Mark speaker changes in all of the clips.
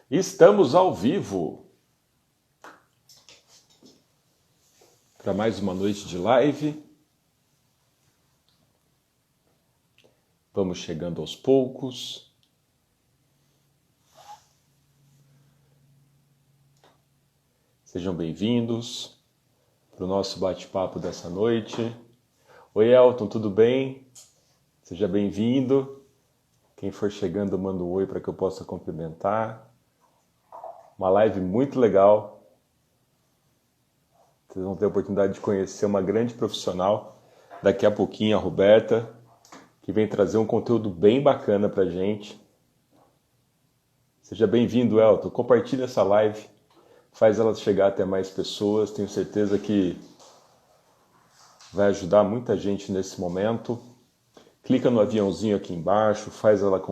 Speaker 1: Estamos ao vivo para mais uma noite de live. Vamos chegando aos poucos. Sejam bem-vindos para o nosso bate-papo dessa noite. Oi, Elton, tudo bem? Seja bem-vindo. Quem for chegando, manda um oi para que eu possa cumprimentar. Uma live muito legal. Vocês vão ter a oportunidade de conhecer uma grande profissional. Daqui a pouquinho, a Roberta, que vem trazer um conteúdo bem bacana para a gente. Seja bem-vindo, Elton. Compartilhe essa live. Faz ela chegar até mais pessoas. Tenho certeza que vai ajudar muita gente nesse momento. Clica no aviãozinho aqui embaixo. Faz ela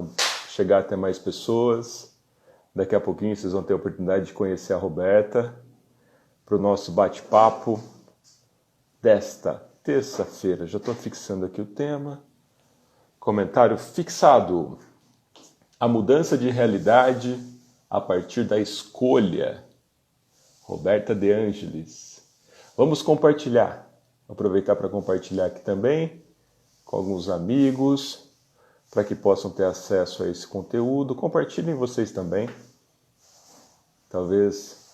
Speaker 1: chegar até mais pessoas. Daqui a pouquinho vocês vão ter a oportunidade de conhecer a Roberta para o nosso bate-papo desta terça-feira. Já estou fixando aqui o tema. Comentário fixado. A mudança de realidade a partir da escolha. Roberta De Angelis. Vamos compartilhar. Vou aproveitar para compartilhar aqui também com alguns amigos, para que possam ter acesso a esse conteúdo. Compartilhem vocês também. Talvez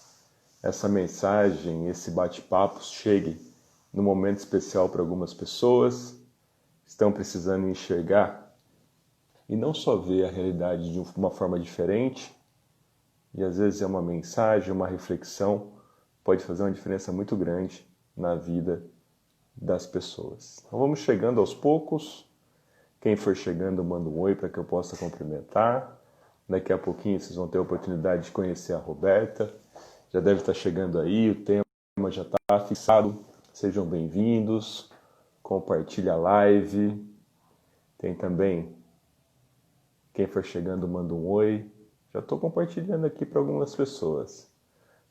Speaker 1: essa mensagem, esse bate-papo chegue num momento especial para algumas pessoas que estão precisando enxergar e não só ver a realidade de uma forma diferente. E às vezes é uma mensagem, uma reflexão, pode fazer uma diferença muito grande na vida das pessoas. Então vamos chegando aos poucos. Quem for chegando, manda um oi para que eu possa cumprimentar. Daqui a pouquinho vocês vão ter a oportunidade de conhecer a Roberta. Já deve estar chegando aí, o tema já está fixado. Sejam bem-vindos. Compartilha a live. Tem também, quem for chegando, manda um oi. Já estou compartilhando aqui para algumas pessoas.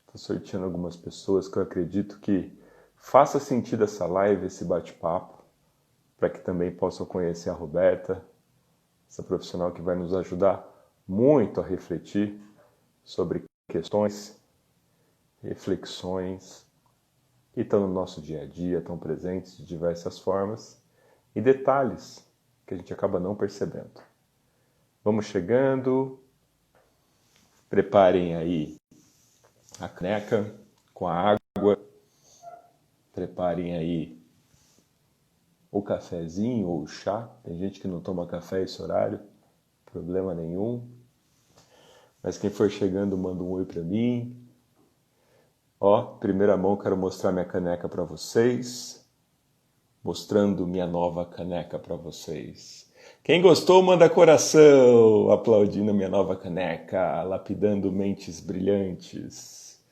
Speaker 1: Estou sorteando algumas pessoas que eu acredito que faça sentido essa live, esse bate-papo, para que também possam conhecer a Roberta, essa profissional que vai nos ajudar muito a refletir sobre questões, reflexões que estão no nosso dia a dia, estão presentes de diversas formas e detalhes que a gente acaba não percebendo. Vamos chegando. Preparem aí a caneca com a água. Preparem aí o cafezinho ou o chá. Tem gente que não toma café esse horário, problema nenhum. Mas quem for chegando, manda um oi para mim. Ó, primeira mão, quero mostrar minha caneca para vocês. Mostrando minha nova caneca para vocês. Quem gostou, manda coração, aplaudindo minha nova caneca, lapidando mentes brilhantes.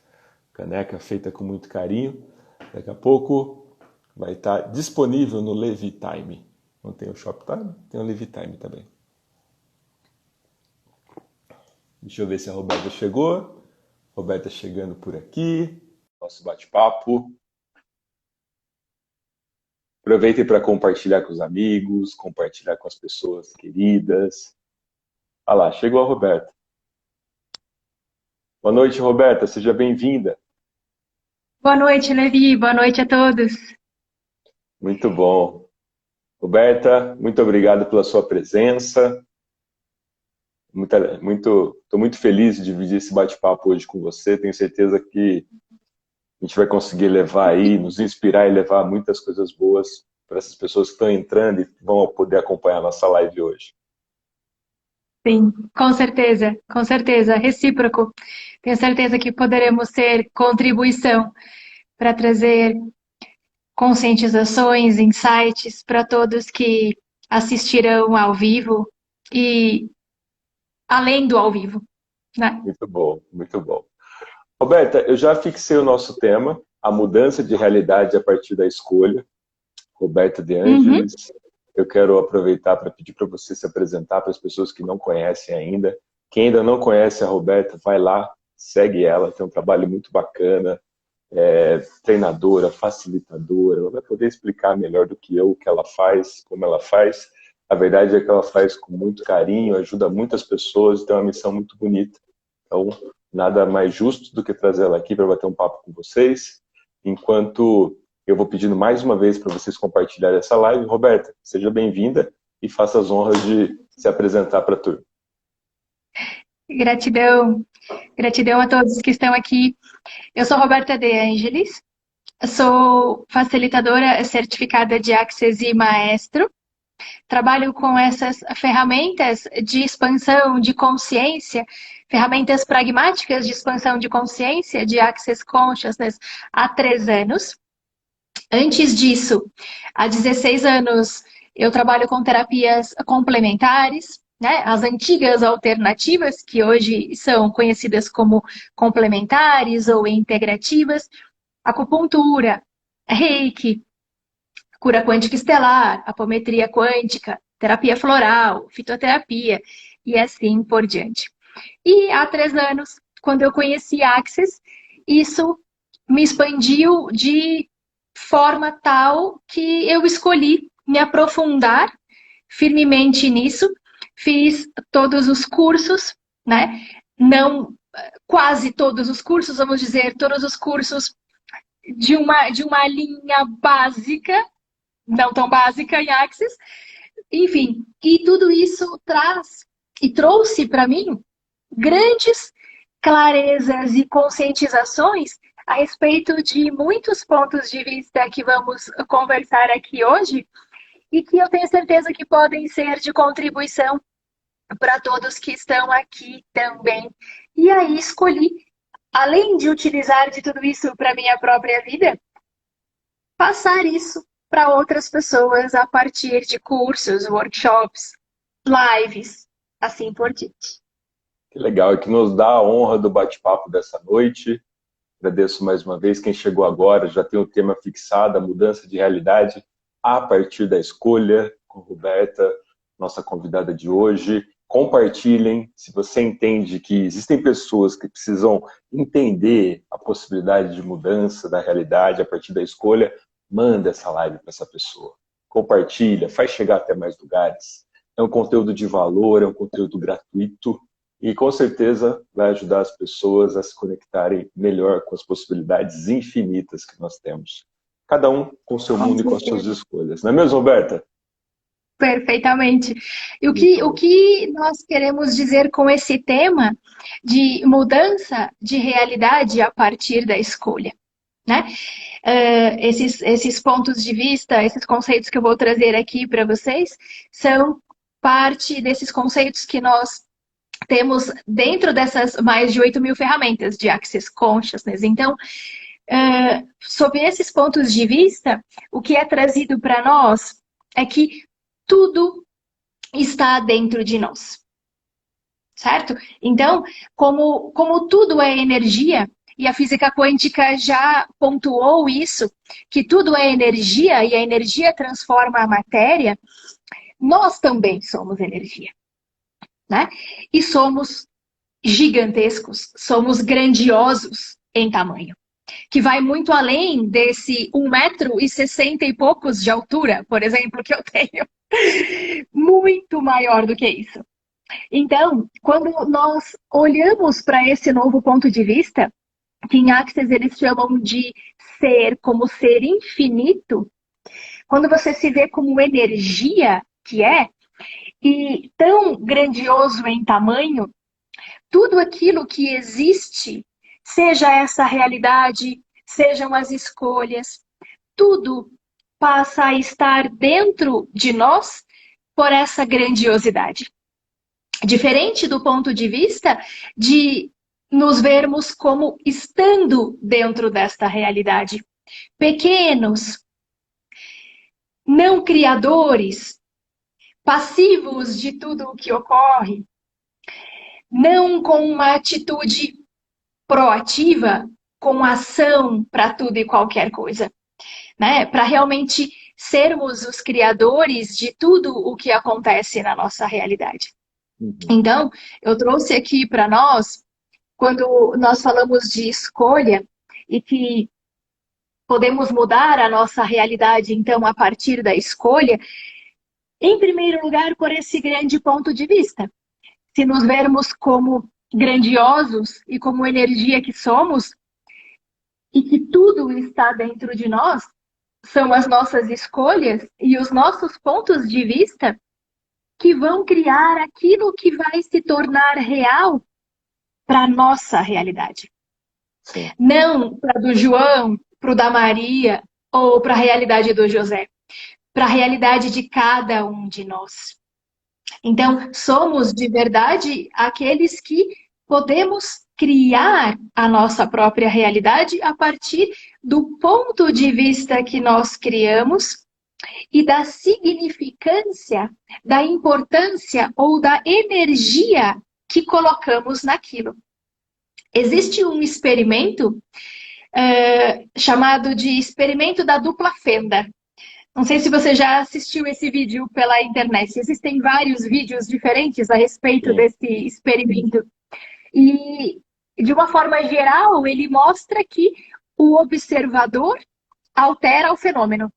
Speaker 1: Caneca feita com muito carinho. Daqui a pouco vai estar disponível no Levitime. Não tem o Shoptime? Tem o Levitime também. Deixa eu ver se a Roberta chegou. Roberta chegando por aqui. Nosso bate-papo. Aproveitem para compartilhar com os amigos, compartilhar com as pessoas queridas. Olha lá, chegou a Roberta. Boa noite, Roberta. Seja bem-vinda.
Speaker 2: Boa noite, Levi. Boa noite a todos.
Speaker 1: Muito bom. Roberta, muito obrigado pela sua presença. Estou muito feliz de dividir esse bate-papo hoje com você. Tenho certeza que a gente vai conseguir levar aí, nos inspirar e levar muitas coisas boas para essas pessoas que estão entrando e vão poder acompanhar a nossa live hoje.
Speaker 2: Sim, com certeza, recíproco. Tenho certeza que poderemos ser contribuição para trazer conscientizações, insights para todos que assistirão ao vivo e além do ao vivo, né?
Speaker 1: Muito bom, muito bom. Roberta, eu já fixei o nosso tema, a mudança de realidade a partir da escolha. Roberta De
Speaker 2: Uhum.
Speaker 1: Angelis. Eu quero aproveitar para pedir para você se apresentar para as pessoas que não conhecem ainda. Quem ainda não conhece a Roberta, vai lá, segue ela, tem um trabalho muito bacana, treinadora, facilitadora, ela vai poder explicar melhor do que eu o que ela faz, como ela faz. A verdade é que ela faz com muito carinho, ajuda muitas pessoas, tem uma missão muito bonita. Então, nada mais justo do que trazer ela aqui para bater um papo com vocês, enquanto eu vou pedindo mais uma vez para vocês compartilharem essa live. Roberta, seja bem-vinda e faça as honras de se apresentar para a turma.
Speaker 2: Gratidão, gratidão a todos que estão aqui. Eu sou Roberta De Angelis, sou facilitadora certificada de Access e Maestro. Trabalho com essas ferramentas de expansão de consciência, ferramentas pragmáticas de expansão de consciência, de Access Consciousness, há 3 anos. Antes disso, há 16 anos, eu trabalho com terapias complementares, né? As antigas alternativas, que hoje são conhecidas como complementares ou integrativas, acupuntura, reiki, cura quântica estelar, apometria quântica, terapia floral, fitoterapia e assim por diante. E há 3 anos, quando eu conheci Access, isso me expandiu de forma tal que eu escolhi me aprofundar firmemente nisso. Fiz todos os cursos, né? Não quase todos os cursos, vamos dizer, todos os cursos de uma linha básica, não tão básica em Access, enfim, e tudo isso traz e trouxe para mim grandes clarezas e conscientizações a respeito de muitos pontos de vista que vamos conversar aqui hoje e que eu tenho certeza que podem ser de contribuição para todos que estão aqui também. E aí escolhi, além de utilizar de tudo isso para minha própria vida, passar isso para outras pessoas a partir de cursos, workshops, lives, assim por diante.
Speaker 1: Que legal, e que nos dá a honra do bate-papo dessa noite. Agradeço mais uma vez. Quem chegou agora já tem o tema fixado, a mudança de realidade a partir da escolha, com Roberta, nossa convidada de hoje. Compartilhem, se você entende que existem pessoas que precisam entender a possibilidade de mudança da realidade a partir da escolha, manda essa live para essa pessoa. Compartilha, faz chegar até mais lugares. É um conteúdo de valor, é um conteúdo gratuito e com certeza vai ajudar as pessoas a se conectarem melhor com as possibilidades infinitas que nós temos. Cada um com o seu mundo e com as suas escolhas. Não é mesmo, Roberta?
Speaker 2: Perfeitamente. E o que nós queremos dizer com esse tema de mudança de realidade a partir da escolha, né? Esses pontos de vista, esses conceitos que eu vou trazer aqui para vocês, são parte desses conceitos que nós temos dentro dessas mais de 8.000 ferramentas de Access Consciousness. Então, sob esses pontos de vista, o que é trazido para nós é que tudo está dentro de nós, certo? Então, como tudo é energia, e a física quântica já pontuou isso, que tudo é energia e a energia transforma a matéria, nós também somos energia, né? E somos gigantescos, somos grandiosos em tamanho, que vai muito além desse 1,60 m e poucos de altura, por exemplo, que eu tenho. Muito maior do que isso. Então, quando nós olhamos para esse novo ponto de vista, que em Access eles chamam de ser, como ser infinito, quando você se vê como energia, que é, e tão grandioso em tamanho, tudo aquilo que existe, seja essa realidade, sejam as escolhas, tudo passa a estar dentro de nós por essa grandiosidade. Diferente do ponto de vista de nos vermos como estando dentro desta realidade. Pequenos, não criadores, passivos de tudo o que ocorre, não com uma atitude proativa, com ação para tudo e qualquer coisa, né? Para realmente sermos os criadores de tudo o que acontece na nossa realidade. Então, eu trouxe aqui para nós, quando nós falamos de escolha e que podemos mudar a nossa realidade, então, a partir da escolha, em primeiro lugar, por esse grande ponto de vista. Se nos vermos como grandiosos e como energia que somos, e que tudo está dentro de nós, são as nossas escolhas e os nossos pontos de vista que vão criar aquilo que vai se tornar real para a nossa realidade.
Speaker 1: Sim.
Speaker 2: Não para do João, para o da Maria ou para a realidade do José, para a realidade de cada um de nós. Então, somos de verdade aqueles que podemos criar a nossa própria realidade a partir do ponto de vista que nós criamos e da significância, da importância ou da energia que colocamos naquilo. Existe um experimento chamado de experimento da dupla fenda. Não sei se você já assistiu esse vídeo pela internet. Existem vários vídeos diferentes a respeito desse experimento. E, de uma forma geral, ele mostra que o observador altera o fenômeno.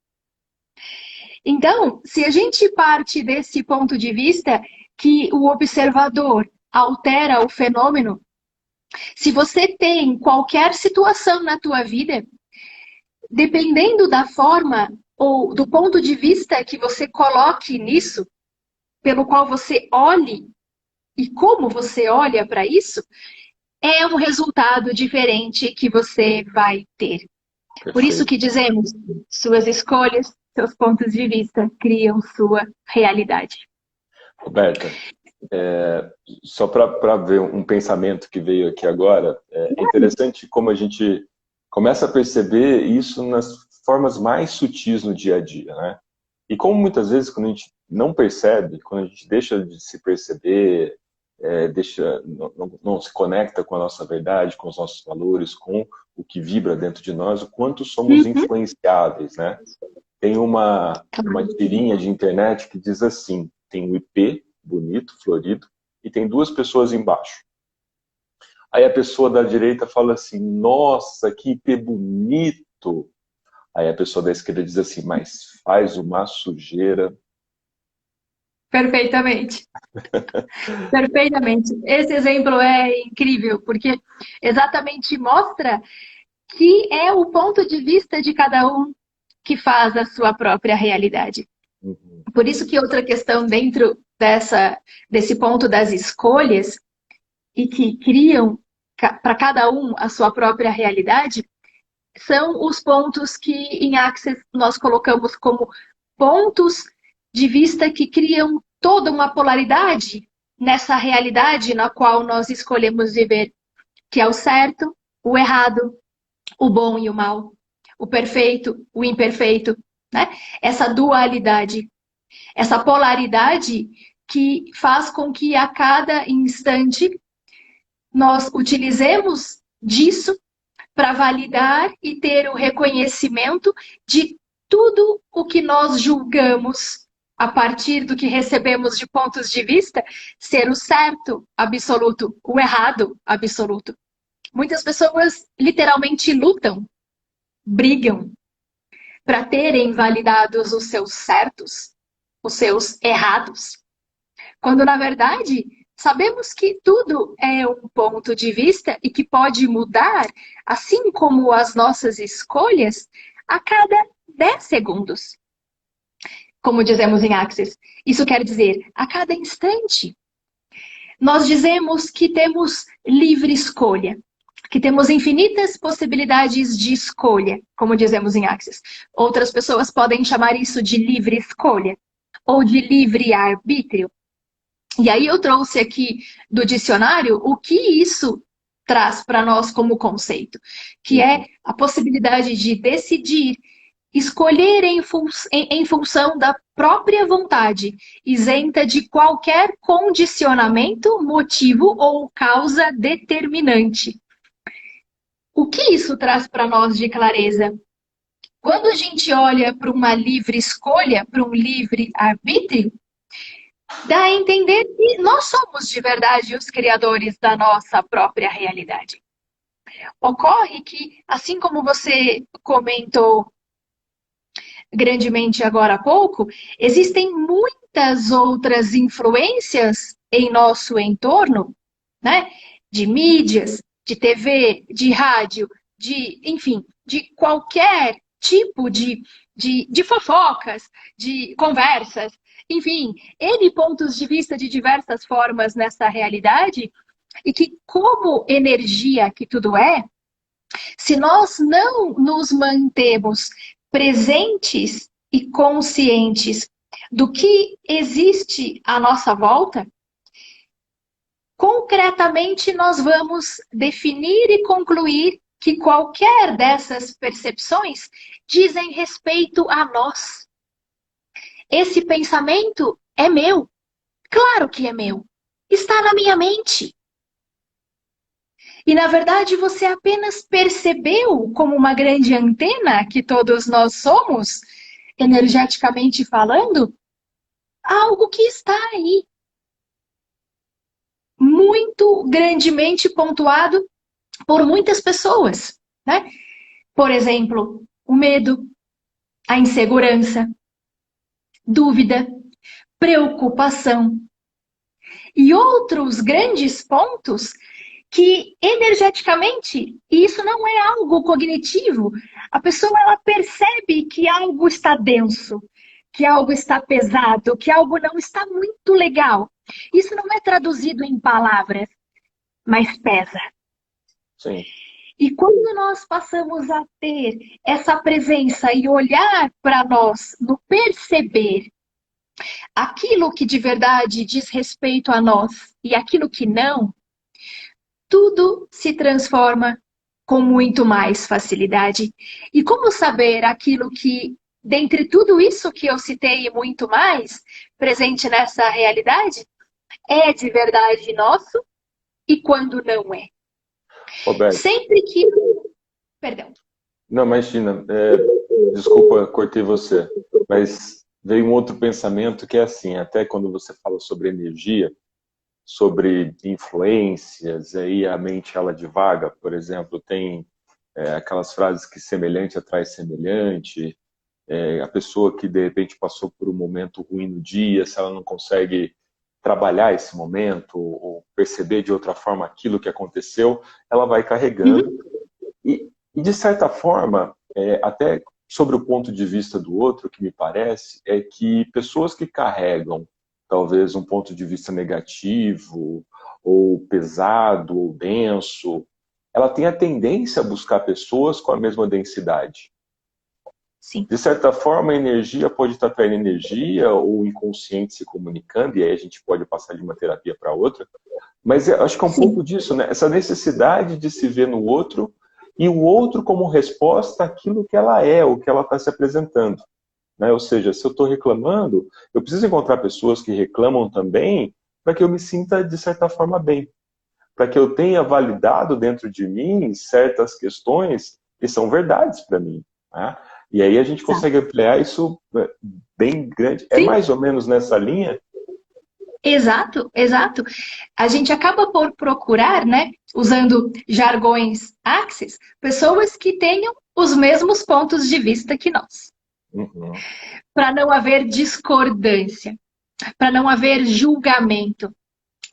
Speaker 2: Então, se a gente parte desse ponto de vista que o observador altera o fenômeno, se você tem qualquer situação na tua vida, dependendo da forma ou do ponto de vista que você coloque nisso, pelo qual você olhe e como você olha para isso, é um resultado diferente que você vai ter.
Speaker 1: Perfeito.
Speaker 2: Por isso que dizemos, suas escolhas, seus pontos de vista criam sua realidade.
Speaker 1: Roberta, só para ver um pensamento que veio aqui agora, é interessante como a gente começa a perceber isso nas formas mais sutis no dia a dia, né? E como muitas vezes quando a gente não percebe, quando a gente deixa de se perceber, não se conecta com a nossa verdade, com os nossos valores, com o que vibra dentro de nós, o quanto somos influenciáveis, né? Tem uma tirinha de internet que diz assim, tem um IP bonito, florido, e tem duas pessoas embaixo. Aí a pessoa da direita fala assim, nossa, que IP bonito. Aí a pessoa da esquerda diz assim, mas faz uma sujeira.
Speaker 2: Perfeitamente. Perfeitamente. Esse exemplo é incrível, porque exatamente mostra que é o ponto de vista de cada um que faz a sua própria realidade. Por isso que outra questão dentro desse ponto das escolhas e que criam para cada um a sua própria realidade, são os pontos que em Access nós colocamos como pontos de vista que criam toda uma polaridade nessa realidade na qual nós escolhemos viver, que é o certo, o errado, o bom e o mal, o perfeito, o imperfeito, né? Essa dualidade, essa polaridade que faz com que a cada instante nós utilizemos disso para validar e ter o reconhecimento de tudo o que nós julgamos a partir do que recebemos de pontos de vista ser o certo absoluto, o errado absoluto. Muitas pessoas literalmente lutam, brigam para terem validados os seus certos, os seus errados. Quando, na verdade, sabemos que tudo é um ponto de vista e que pode mudar, assim como as nossas escolhas, a cada 10 segundos. Como dizemos em Access, isso quer dizer a cada instante. Nós dizemos que temos livre escolha, que temos infinitas possibilidades de escolha, como dizemos em Access. Outras pessoas podem chamar isso de livre escolha ou de livre arbítrio. E aí eu trouxe aqui do dicionário o que isso traz para nós como conceito, que é a possibilidade de decidir, escolher em função da própria vontade, isenta de qualquer condicionamento, motivo ou causa determinante. O que isso traz para nós de clareza? Quando a gente olha para uma livre escolha, para um livre arbítrio, dá a entender que nós somos de verdade os criadores da nossa própria realidade. Ocorre que, assim como você comentou grandemente agora há pouco, existem muitas outras influências em nosso entorno, né? de mídias, de TV, de rádio, enfim, de qualquer tipo de fofocas, de conversas, enfim, N pontos de vista de diversas formas nessa realidade, e que, como energia que tudo é, se nós não nos mantemos presentes e conscientes do que existe à nossa volta, concretamente nós vamos definir e concluir que qualquer dessas percepções dizem respeito a nós. Esse pensamento é meu. Claro que é meu. Está na minha mente. E, na verdade, você apenas percebeu, como uma grande antena que todos nós somos, energeticamente falando, algo que está aí. Muito grandemente pontuado por muitas pessoas, né? Por exemplo, o medo, a insegurança, dúvida, preocupação e outros grandes pontos que energeticamente, e isso não é algo cognitivo, a pessoa ela percebe que algo está denso, que algo está pesado, que algo não está muito legal. Isso não é traduzido em palavras, mas pesa.
Speaker 1: Sim.
Speaker 2: E quando nós passamos a ter essa presença e olhar para nós no perceber aquilo que de verdade diz respeito a nós e aquilo que não, tudo se transforma com muito mais facilidade. E como saber aquilo que, dentre tudo isso que eu citei e muito mais, presente nessa realidade, é de verdade nosso e quando não é?
Speaker 1: Roberto.
Speaker 2: Sempre que... Perdão.
Speaker 1: Não, imagina. Desculpa, cortei você. Mas veio um outro pensamento que é assim, até quando você fala sobre energia, sobre influências, aí a mente ela divaga, por exemplo, tem aquelas frases que semelhante atrai semelhante, a pessoa que de repente passou por um momento ruim no dia, se ela não consegue trabalhar esse momento ou perceber de outra forma aquilo que aconteceu, ela vai carregando. E de certa forma, até sobre o ponto de vista do outro, que me parece, é que pessoas que carregam talvez um ponto de vista negativo, ou pesado, ou denso, ela tem a tendência a buscar pessoas com a mesma densidade.
Speaker 2: Sim.
Speaker 1: De certa forma, a energia pode estar traindo energia, ou o inconsciente se comunicando, e aí a gente pode passar de uma terapia para outra, mas eu acho que é um pouco disso, né? Essa necessidade de se ver no outro, e o outro como resposta àquilo que ela é, o que ela está se apresentando. Né? Ou seja, se eu estou reclamando, eu preciso encontrar pessoas que reclamam também para que eu me sinta, de certa forma, bem. Para que eu tenha validado dentro de mim certas questões que são verdades para mim. Né? E aí a gente consegue ampliar isso bem grande. Sim. É mais ou menos nessa linha?
Speaker 2: Exato, exato. A gente acaba por procurar, né, usando jargões Axis, pessoas que tenham os mesmos pontos de vista que nós.
Speaker 1: Uhum.
Speaker 2: Para não haver discordância, para não haver julgamento,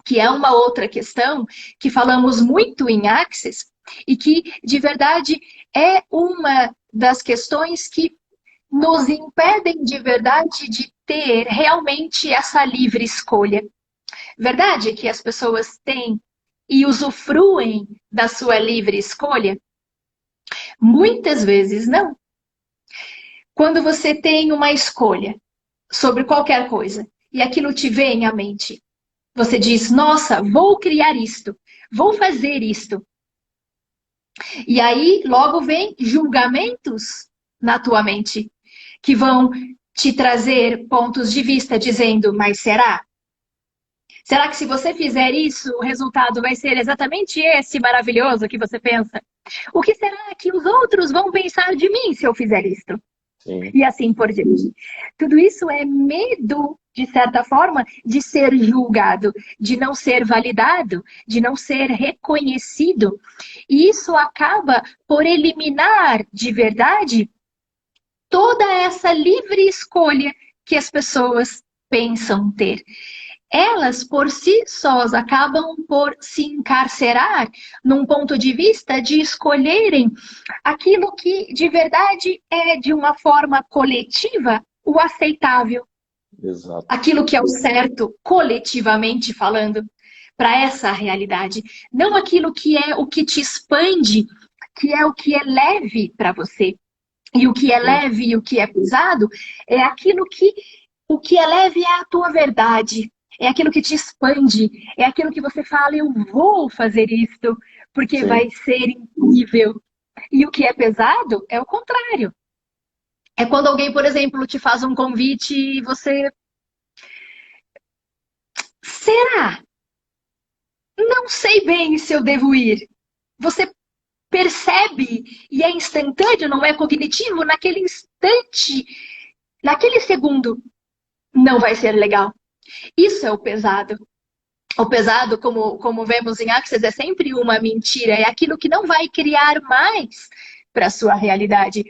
Speaker 2: que é uma outra questão que falamos muito em Axis e que, de verdade, é uma das questões que nos impedem de verdade de ter realmente essa livre escolha. Verdade que as pessoas têm e usufruem da sua livre escolha? Muitas vezes não. Quando você tem uma escolha sobre qualquer coisa e aquilo te vem à mente, você diz, nossa, vou criar isto, vou fazer isto. E aí logo vem julgamentos na tua mente, que vão te trazer pontos de vista dizendo, mas será? Será que se você fizer isso, o resultado vai ser exatamente esse maravilhoso que você pensa? O que será que os outros vão pensar de mim se eu fizer isto?
Speaker 1: Sim.
Speaker 2: E assim por diante. Tudo isso é medo, de certa forma, de ser julgado, de não ser validado, de não ser reconhecido. E isso acaba por eliminar de verdade toda essa livre escolha que as pessoas pensam ter. elas por si sós acabam por se encarcerar num ponto de vista de escolherem aquilo que de verdade é de uma forma coletiva o aceitável,
Speaker 1: Exato.
Speaker 2: aquilo que é o certo coletivamente falando para essa realidade, não aquilo que é o que te expande, que é o que é leve para você. E o que é
Speaker 1: Sim,
Speaker 2: leve e o que é pesado é aquilo que o que é leve é a tua verdade, é aquilo que te expande, é aquilo que você fala, eu vou fazer isto, porque
Speaker 1: sim.
Speaker 2: vai ser incrível. E o que é pesado é o contrário. É quando alguém, por exemplo, te faz um convite e você. Será? Não sei bem se eu devo ir. Você percebe e é instantâneo, não é cognitivo, naquele instante, naquele segundo, não vai ser legal. Isso é o pesado. O pesado, como vemos em Axis, é sempre uma mentira, é aquilo que não vai criar mais para a sua realidade.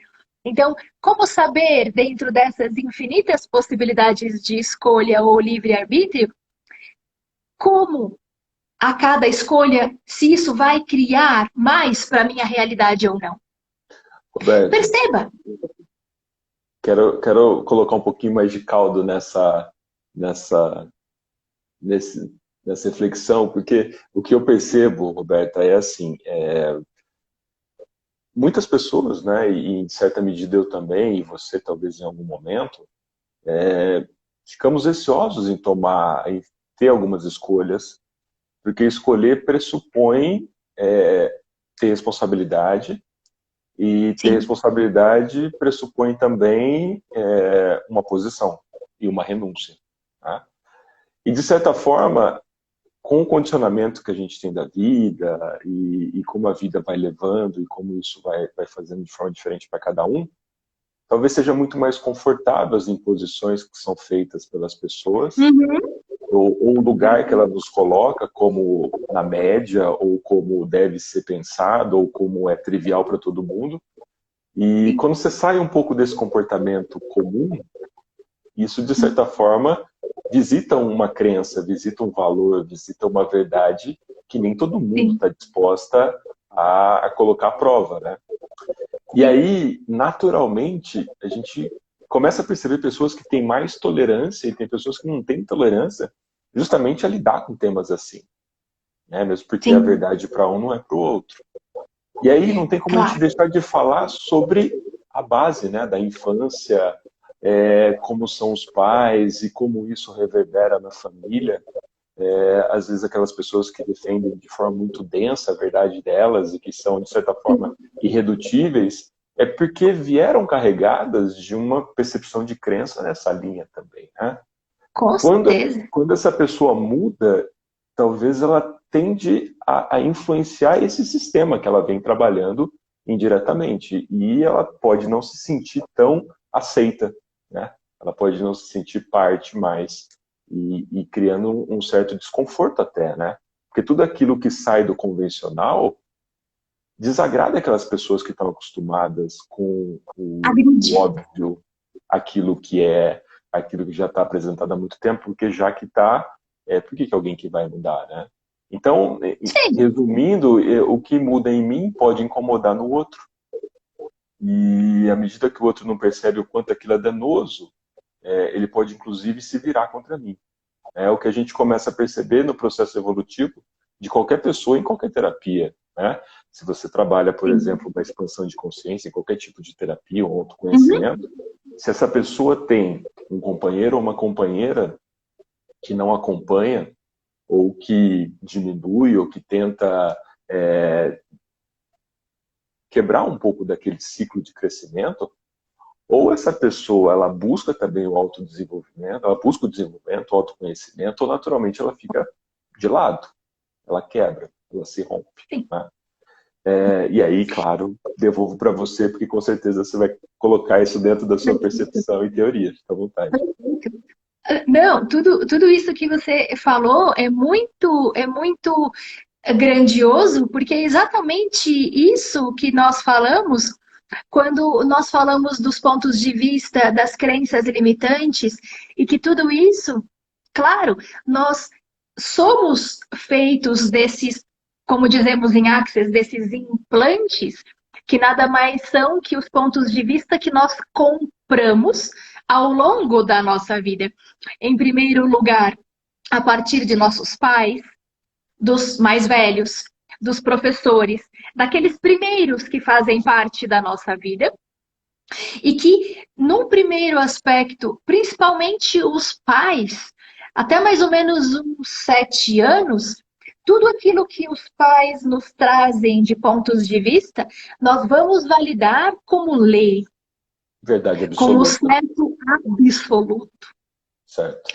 Speaker 2: Então, como saber, dentro dessas infinitas possibilidades de escolha ou livre-arbítrio, como a cada escolha, se isso vai criar mais para a minha realidade ou não?
Speaker 1: Roberta,
Speaker 2: Perceba!
Speaker 1: quero colocar um pouquinho mais de caldo nessa, nesse, nessa reflexão, porque o que eu percebo, Roberta, é assim, muitas pessoas, né, e em certa medida eu também, e você talvez em algum momento, ficamos receosos em ter algumas escolhas, porque escolher pressupõe ter responsabilidade, e ter
Speaker 2: Sim,
Speaker 1: responsabilidade pressupõe também uma posição e uma renúncia. Tá? E, de certa forma, com o condicionamento que a gente tem da vida e como a vida vai levando e como isso vai fazendo de forma diferente para cada um, talvez seja muito mais confortável as imposições que são feitas pelas pessoas
Speaker 2: uhum,
Speaker 1: ou o lugar que ela nos coloca como na média ou como deve ser pensado ou como é trivial para todo mundo. E
Speaker 2: sim,
Speaker 1: quando você sai um pouco desse comportamento comum, isso, de certa forma, visita uma crença, visita um valor, visita uma verdade que nem todo mundo
Speaker 2: sim,
Speaker 1: está disposta a colocar à prova, né? E
Speaker 2: sim,
Speaker 1: aí, naturalmente, a gente começa a perceber pessoas que têm mais tolerância e tem pessoas que não têm tolerância justamente a lidar com temas assim, né? Mesmo porque a
Speaker 2: sim,
Speaker 1: verdade para um não é para o outro. E aí não tem como a gente
Speaker 2: claro.
Speaker 1: deixar de falar sobre a base, né, da infância, como são os pais e como isso reverbera na família. Às vezes aquelas pessoas que defendem de forma muito densa a verdade delas e que são, de certa forma, irredutíveis, é porque vieram carregadas de uma percepção de crença nessa linha também, né?
Speaker 2: Com
Speaker 1: Quando,
Speaker 2: certeza.
Speaker 1: quando essa pessoa muda, talvez ela tende a influenciar esse sistema que ela vem trabalhando indiretamente. E ela pode não se sentir tão aceita, né? Ela pode não se sentir parte mais e criando um certo desconforto até, né? Porque tudo aquilo que sai do convencional desagrada aquelas pessoas que estão acostumadas com o
Speaker 2: Agride.
Speaker 1: óbvio, aquilo que aquilo que já está apresentado há muito tempo, porque já que está, por que alguém que vai mudar, né? Então,
Speaker 2: Sim,
Speaker 1: resumindo, o que muda em mim pode incomodar no outro. E à medida que o outro não percebe o quanto aquilo é danoso, ele pode inclusive se virar contra mim. É o que a gente começa a perceber no processo evolutivo de qualquer pessoa em qualquer terapia, né? Se você trabalha, por
Speaker 2: sim.
Speaker 1: exemplo, uma expansão de consciência, em qualquer tipo de terapia ou
Speaker 2: Uhum,
Speaker 1: autoconhecimento, se essa pessoa tem um companheiro ou uma companheira que não acompanha, ou que diminui, ou que tenta quebrar um pouco daquele ciclo de crescimento, ou essa pessoa ela busca também o autodesenvolvimento, ela busca o desenvolvimento, o autoconhecimento, ou naturalmente ela fica de lado, ela quebra, ela se rompe.
Speaker 2: sim.
Speaker 1: Né? E aí, claro, devolvo para você, porque com certeza você vai colocar isso dentro da sua percepção e teoria. Fica à vontade.
Speaker 2: Não, tudo isso que você falou é muito grandioso, porque é exatamente isso que nós falamos quando nós falamos dos pontos de vista, das crenças limitantes, e que tudo isso claro, nós somos feitos desses, como dizemos em Access, desses implantes, que nada mais são que os pontos de vista que nós compramos ao longo da nossa vida. Em primeiro lugar, a partir de nossos pais, dos mais velhos, dos professores, daqueles primeiros que fazem parte da nossa vida, e que, num primeiro aspecto, principalmente os pais, até mais ou menos uns 7 anos, tudo aquilo que os pais nos trazem de pontos de vista, nós vamos validar como lei,
Speaker 1: Verdade
Speaker 2: como
Speaker 1: absoluta.
Speaker 2: certo absoluto.
Speaker 1: Certo.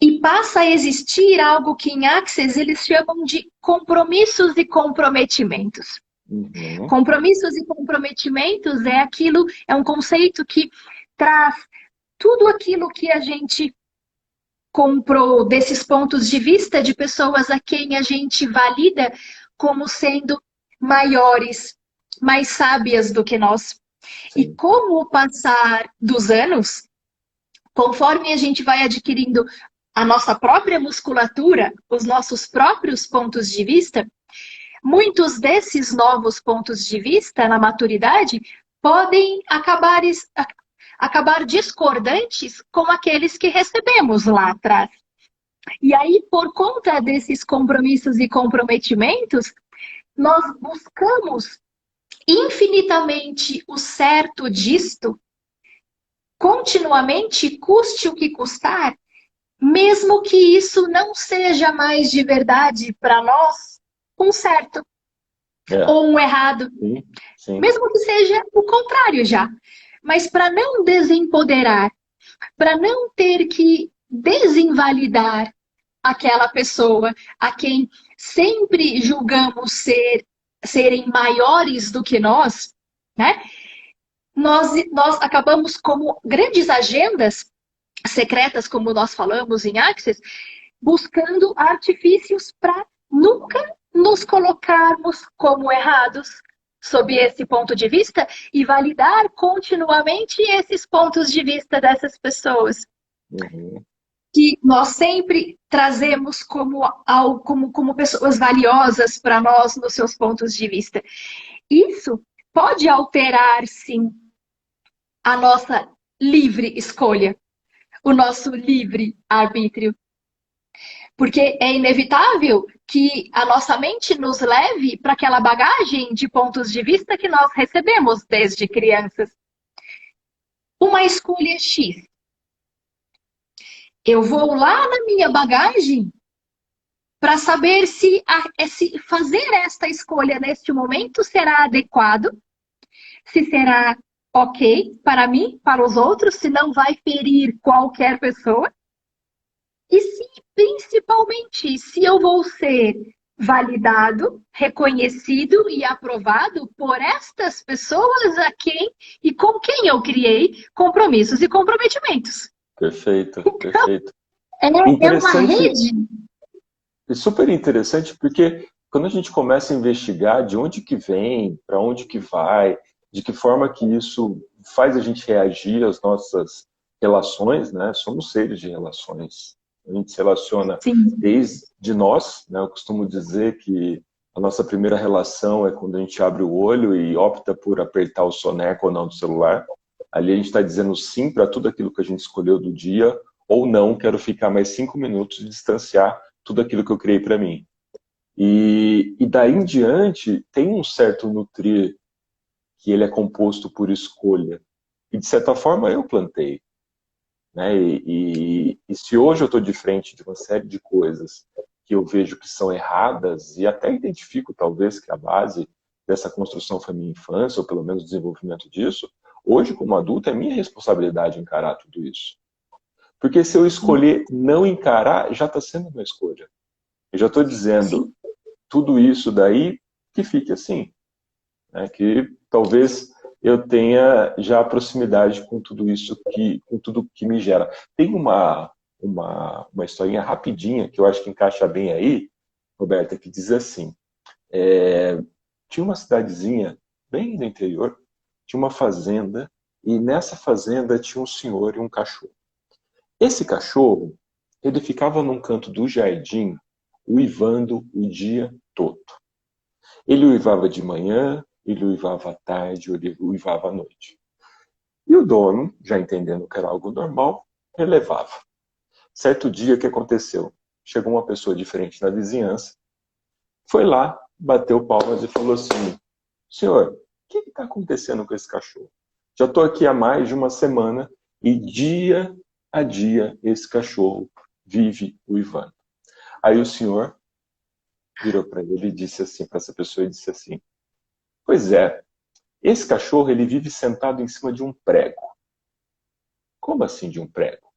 Speaker 2: E passa a existir algo que em Access eles chamam de compromissos e comprometimentos.
Speaker 1: Uhum.
Speaker 2: Compromissos e comprometimentos é um conceito que traz tudo aquilo que a gente comprou desses pontos de vista de pessoas a quem a gente valida como sendo maiores, mais sábias do que nós. E
Speaker 1: Sim.
Speaker 2: com o passar dos anos, conforme a gente vai adquirindo a nossa própria musculatura, os nossos próprios pontos de vista, muitos desses novos pontos de vista na maturidade podem acabar discordantes com aqueles que recebemos lá atrás. E aí, por conta desses compromissos e comprometimentos, nós buscamos infinitamente o certo disto, continuamente, custe o que custar, mesmo que isso não seja mais de verdade para nós um certo ou um errado,
Speaker 1: Sim, sim.
Speaker 2: mesmo que seja o contrário já. Mas para não desempoderar, para não ter que desinvalidar aquela pessoa a quem sempre julgamos serem maiores do que nós, né? Nós acabamos como grandes agendas secretas, como nós falamos em Access, buscando artifícios para nunca nos colocarmos como errados sob esse ponto de vista e validar continuamente esses pontos de vista dessas pessoas.
Speaker 1: Uhum.
Speaker 2: Que nós sempre trazemos como pessoas valiosas para nós nos seus pontos de vista. Isso pode alterar, sim, a nossa livre escolha, o nosso livre arbítrio. Porque é inevitável que a nossa mente nos leve para aquela bagagem de pontos de vista que nós recebemos desde crianças. Uma escolha X. Eu vou lá na minha bagagem para saber se fazer esta escolha neste momento será adequado, se será ok para mim, para os outros, se não vai ferir qualquer pessoa. E se, principalmente, se eu vou ser validado, reconhecido e aprovado por estas pessoas a quem e com quem eu criei compromissos e comprometimentos.
Speaker 1: Perfeito, perfeito.
Speaker 2: É uma
Speaker 1: Interessante,
Speaker 2: rede.
Speaker 1: e super interessante, porque quando a gente começa a investigar de onde que vem, para onde que vai, de que forma que isso faz a gente reagir às nossas relações, né? Somos seres de relações. A gente se relaciona
Speaker 2: Sim.
Speaker 1: desde nós, né? Eu costumo dizer que a nossa primeira relação é quando a gente abre o olho e opta por apertar o soneca ou não do celular. Ali a gente está dizendo sim para tudo aquilo que a gente escolheu do dia, ou não, quero ficar mais 5 minutos e distanciar tudo aquilo que eu criei para mim. E daí em diante, tem um certo nutrir que ele é composto por escolha. E de certa forma eu plantei. Né? E se hoje eu estou de frente de uma série de coisas que eu vejo que são erradas, e até identifico talvez que a base dessa construção foi minha infância, ou pelo menos o desenvolvimento disso, hoje como adulto é minha responsabilidade encarar tudo isso. Porque se eu escolher não encarar, já está sendo uma escolha. Eu já estou dizendo,
Speaker 2: Sim.
Speaker 1: tudo isso daí que fique assim. Né? Que talvez eu tenha já proximidade com tudo isso, com tudo que me gera. Tem uma historinha rapidinha que eu acho que encaixa bem aí, Roberta, que diz assim, tinha uma cidadezinha bem no interior, tinha uma fazenda, e nessa fazenda tinha um senhor e um cachorro. Esse cachorro, Ele ficava num canto do jardim, uivando o dia todo. Ele uivava de manhã, ele uivava à tarde, ele uivava à noite. E o dono, já entendendo que era algo normal, relevava. Certo dia, o que aconteceu? Chegou uma pessoa diferente na vizinhança, foi lá, bateu palmas e falou assim: senhor, o que está acontecendo com esse cachorro? Já estou aqui há mais de uma semana e dia a dia esse cachorro vive uivando. Aí o senhor virou para ele e disse assim, para essa pessoa, e disse assim: pois é, esse cachorro ele vive sentado em cima de um prego. Como assim de um prego?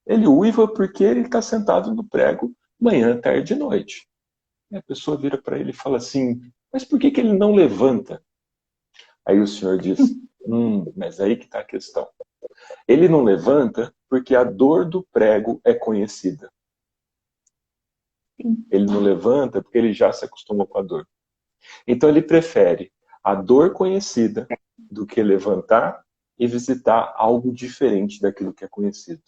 Speaker 1: Ele uiva porque ele está sentado no prego manhã, tarde e noite. E a pessoa vira para ele e fala assim: mas por que ele não levanta? Aí o senhor diz: mas aí que está a questão. Ele não levanta porque a dor do prego é conhecida. Ele não levanta porque ele já se acostumou com a dor. Então ele prefere a dor conhecida do que levantar e visitar algo diferente daquilo que é conhecido.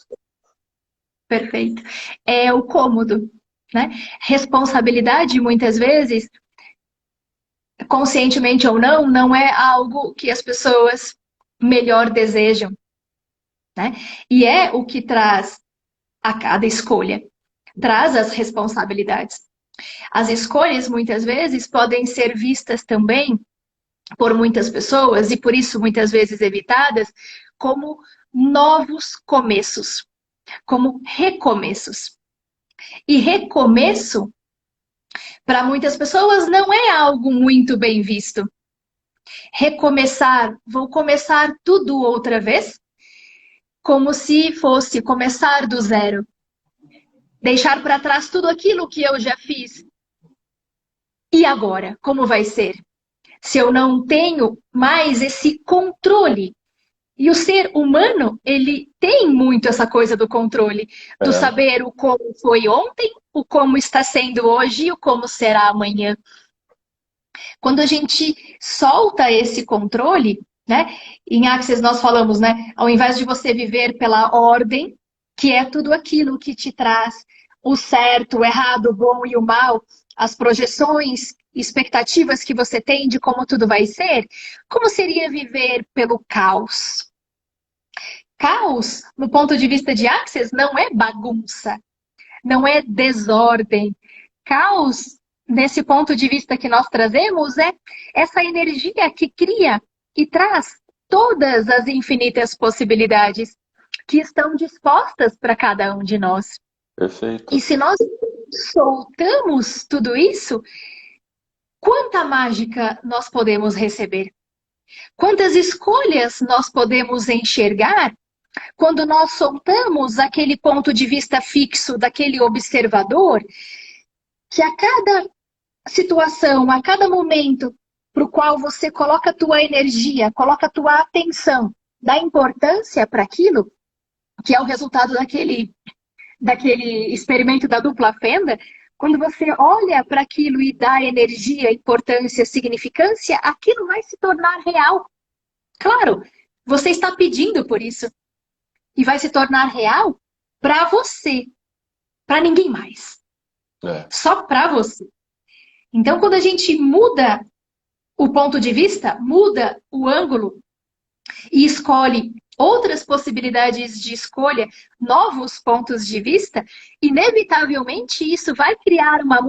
Speaker 2: Perfeito. É o cômodo, né? Responsabilidade, muitas vezes, conscientemente ou não, não é algo que as pessoas melhor desejam, né? E é o que traz a cada escolha, traz as responsabilidades. As escolhas, muitas vezes, podem ser vistas também por muitas pessoas, e por isso muitas vezes evitadas, como novos começos, como recomeços. E recomeço, para muitas pessoas, não é algo muito bem visto. Recomeçar, vou começar tudo outra vez, como se fosse começar do zero. Deixar para trás tudo aquilo que eu já fiz. E agora, como vai ser? Se eu não tenho mais esse controle. E o ser humano, ele tem muito essa coisa do controle, do
Speaker 1: É,
Speaker 2: saber o como foi ontem, o como está sendo hoje e o como será amanhã. Quando a gente solta esse controle, né? Em Access nós falamos, né? Ao invés de você viver pela ordem, que é tudo aquilo que te traz o certo, o errado, o bom e o mal, as projeções, expectativas que você tem de como tudo vai ser, como seria viver pelo caos? Caos, no ponto de vista de Access, não é bagunça, não é desordem. Caos, nesse ponto de vista que nós trazemos, é essa energia que cria e traz todas as infinitas possibilidades que estão dispostas para cada um de nós. E
Speaker 1: perfeito.
Speaker 2: se nós soltamos tudo isso, quanta mágica nós podemos receber? Quantas escolhas nós podemos enxergar quando nós soltamos aquele ponto de vista fixo daquele observador, que a cada situação, a cada momento para o qual você coloca a tua energia, coloca a tua atenção, dá importância para aquilo, que é o resultado daquele experimento da dupla fenda, quando você olha para aquilo e dá energia, importância, significância, aquilo vai se tornar real. Claro, você está pedindo por isso. E vai se tornar real para você, para ninguém mais.
Speaker 1: É,
Speaker 2: Só para você. Então, quando a gente muda o ponto de vista, muda o ângulo e escolhe outras possibilidades de escolha, novos pontos de vista, inevitavelmente isso vai criar uma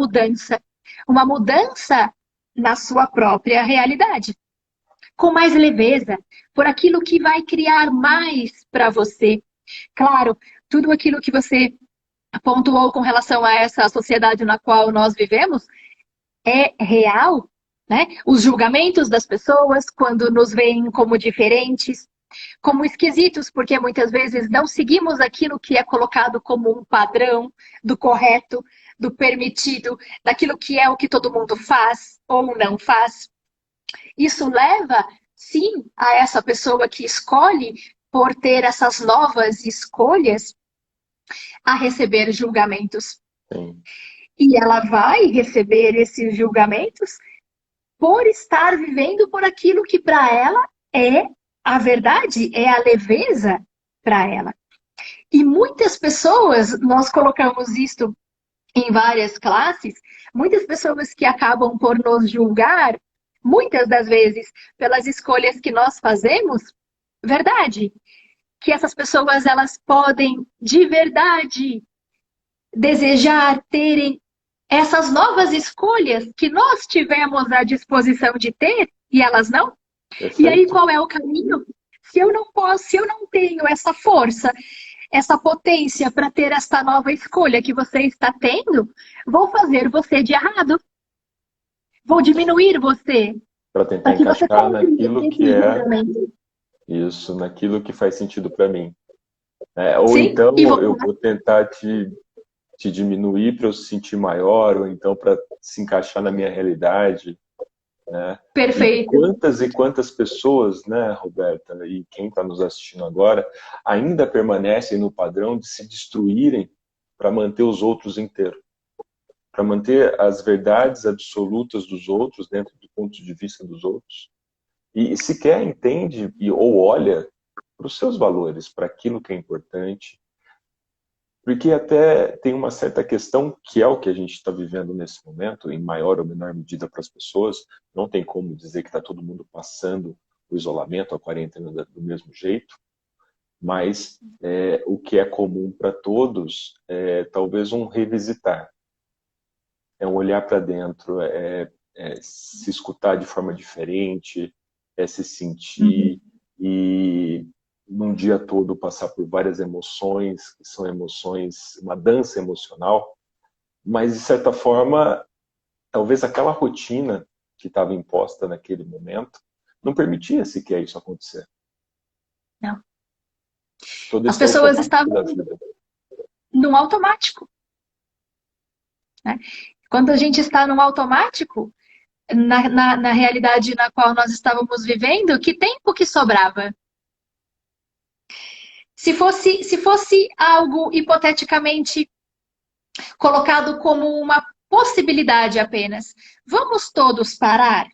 Speaker 2: mudança na sua própria realidade, com mais leveza, por aquilo que vai criar mais para você. Claro, tudo aquilo que você pontuou com relação a essa sociedade na qual nós vivemos é real, né? Os julgamentos das pessoas quando nos veem como diferentes, como esquisitos, porque muitas vezes não seguimos aquilo que é colocado como um padrão do correto, do permitido, daquilo que é o que todo mundo faz ou não faz. Isso leva, sim, a essa pessoa que escolhe por ter essas novas escolhas a receber julgamentos.
Speaker 1: sim.
Speaker 2: E ela vai receber esses julgamentos por estar vivendo por aquilo que para ela é a verdade, é a leveza para ela. E muitas pessoas, nós colocamos isto em várias classes, muitas pessoas que acabam por nos julgar, muitas das vezes, pelas escolhas que nós fazemos, verdade, que essas pessoas elas podem de verdade desejar terem essas novas escolhas que nós tivemos à disposição de ter e elas não? E aí
Speaker 1: Perfeito?
Speaker 2: qual é o caminho? Se eu não posso, se eu não tenho essa força, essa potência para ter esta nova escolha que você está tendo, vou fazer você de errado. Vou diminuir você,
Speaker 1: Para tentar
Speaker 2: para que você
Speaker 1: encaixar
Speaker 2: consiga
Speaker 1: naquilo que
Speaker 2: esses
Speaker 1: é
Speaker 2: julgamentos.
Speaker 1: isso, naquilo que faz sentido para mim. Ou
Speaker 2: Sim? E
Speaker 1: então
Speaker 2: vou.
Speaker 1: eu vou tentar te diminuir para eu se sentir maior, ou então para se encaixar na minha realidade, né?
Speaker 2: Perfeito.
Speaker 1: E quantas pessoas, né, Roberta, e quem está nos assistindo agora, ainda permanecem no padrão de se destruírem para manter os outros inteiros, para manter as verdades absolutas dos outros dentro do ponto de vista dos outros, e sequer entende ou olha para os seus valores, para aquilo que é importante, porque até tem uma certa questão que é o que a gente está vivendo nesse momento, em maior ou menor medida para as pessoas. Não tem como dizer que está todo mundo passando o isolamento, a quarentena do mesmo jeito, mas o que é comum para todos é talvez um revisitar, é um olhar para dentro, é se escutar de forma diferente, é se sentir
Speaker 2: Uhum.
Speaker 1: e num dia todo passar por várias emoções, que são emoções, uma dança emocional, mas de certa forma, talvez aquela rotina que estava imposta naquele momento não permitia sequer isso acontecer.
Speaker 2: Não.
Speaker 1: Todo
Speaker 2: As
Speaker 1: esse
Speaker 2: pessoas
Speaker 1: automático da
Speaker 2: estavam
Speaker 1: vida.
Speaker 2: num automático, né? Quando a gente está num automático, na realidade na qual nós estávamos vivendo, que tempo que sobrava? Se fosse algo hipoteticamente colocado como uma possibilidade apenas, vamos todos parar?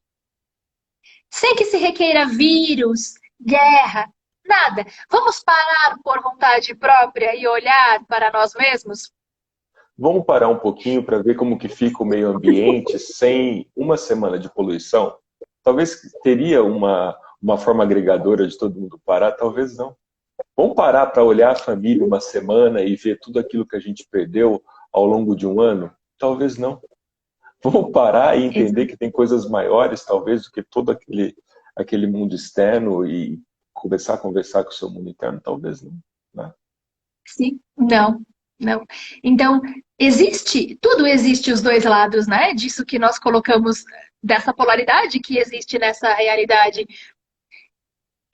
Speaker 2: Sem que se requeira vírus, guerra, nada. Vamos parar por vontade própria e olhar para nós mesmos?
Speaker 1: Vamos parar um pouquinho para ver como que fica o meio ambiente sem uma semana de poluição? Talvez teria uma forma agregadora de todo mundo parar, talvez não. Vamos parar para olhar a família uma semana e ver tudo aquilo que a gente perdeu ao longo de um ano? Talvez não. Vamos parar e entender que tem coisas maiores, talvez, do que todo aquele mundo externo e começar a conversar com o seu mundo interno? Talvez não. Né?
Speaker 2: Sim, não, não. Então, tudo existe os dois lados, né? Disso que nós colocamos, dessa polaridade que existe nessa realidade.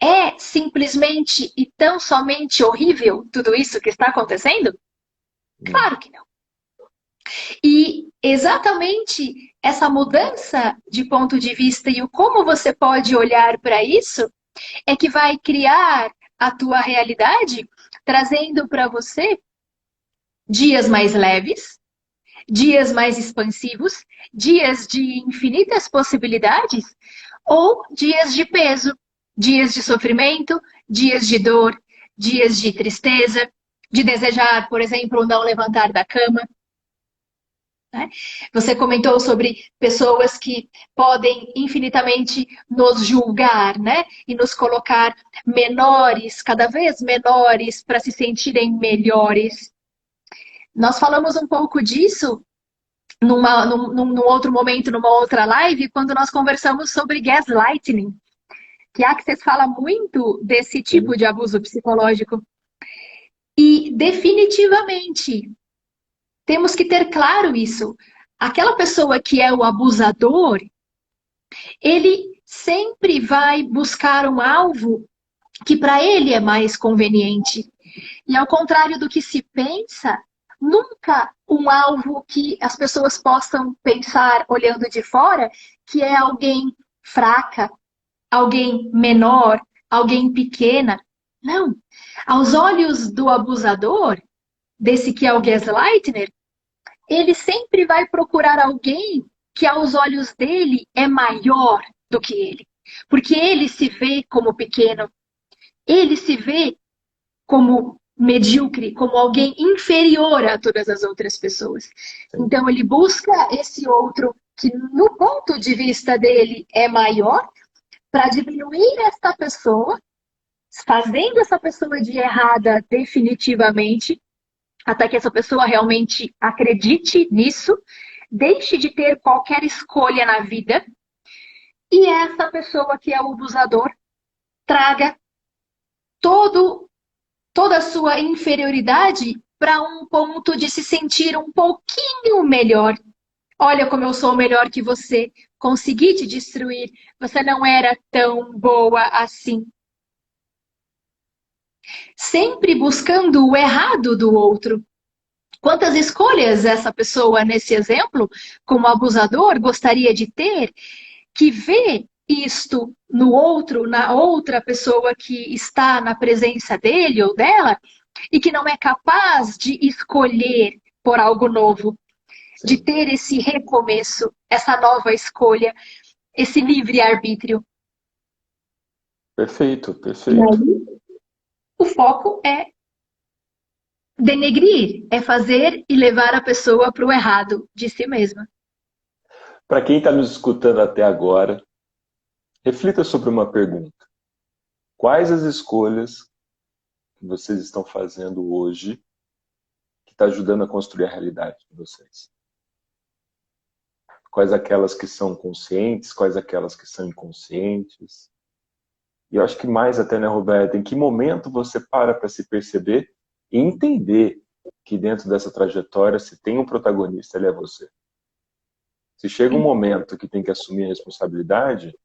Speaker 2: É simplesmente e tão somente horrível tudo isso que está acontecendo?
Speaker 1: Não.
Speaker 2: Claro que não. E exatamente essa mudança de ponto de vista e o como você pode olhar para isso é que vai criar a tua realidade, trazendo para você dias mais leves, dias mais expansivos, dias de infinitas possibilidades ou dias de peso, dias de sofrimento, dias de dor, dias de tristeza, de desejar, por exemplo, não levantar da cama. Né? Você comentou sobre pessoas que podem infinitamente nos julgar, né? E nos colocar menores, cada vez menores, para se sentirem melhores. Nós falamos um pouco disso num outro momento, numa outra live, quando nós conversamos sobre gaslighting, que a Access fala muito desse tipo
Speaker 1: Sim.
Speaker 2: de abuso psicológico. E definitivamente temos que ter claro isso. Aquela pessoa que é o abusador, ele sempre vai buscar um alvo que para ele é mais conveniente. E ao contrário do que se pensa, nunca um alvo que as pessoas possam pensar olhando de fora, que é alguém fraca, alguém menor, alguém pequena. Não. Aos olhos do abusador, desse que é o gaslightner, ele sempre vai procurar alguém que aos olhos dele é maior do que ele. Porque ele se vê como pequeno, ele se vê como medíocre, como alguém inferior a todas as outras pessoas.
Speaker 1: Sim.
Speaker 2: Então ele busca esse outro que no ponto de vista dele é maior para diminuir esta pessoa, fazendo essa pessoa de errada definitivamente, até que essa pessoa realmente acredite nisso, deixe de ter qualquer escolha na vida, e essa pessoa que é o abusador traga todo, toda a sua inferioridade para um ponto de se sentir um pouquinho melhor. Olha como eu sou melhor que você, consegui te destruir, você não era tão boa assim. Sempre buscando o errado do outro. Quantas escolhas essa pessoa, nesse exemplo, como abusador, gostaria de ter, que vê isto no outro, na outra pessoa que está na presença dele ou dela, e que não é capaz de escolher por algo novo, de
Speaker 1: Sim.
Speaker 2: ter esse recomeço, essa nova escolha, esse livre-arbítrio.
Speaker 1: Perfeito,
Speaker 2: E
Speaker 1: perfeito.
Speaker 2: aí, o foco é denegrir, é fazer e levar a pessoa para o errado de si mesma.
Speaker 1: Para quem está nos escutando até agora, reflita sobre uma pergunta. Quais as escolhas que vocês estão fazendo hoje que está ajudando a construir a realidade de vocês? Quais aquelas que são conscientes, quais aquelas que são inconscientes? E eu acho que mais até, né, Roberta, em que momento você para se perceber e entender que dentro dessa trajetória, se tem um protagonista, ele é você. Se chega um momento que tem que assumir a responsabilidade,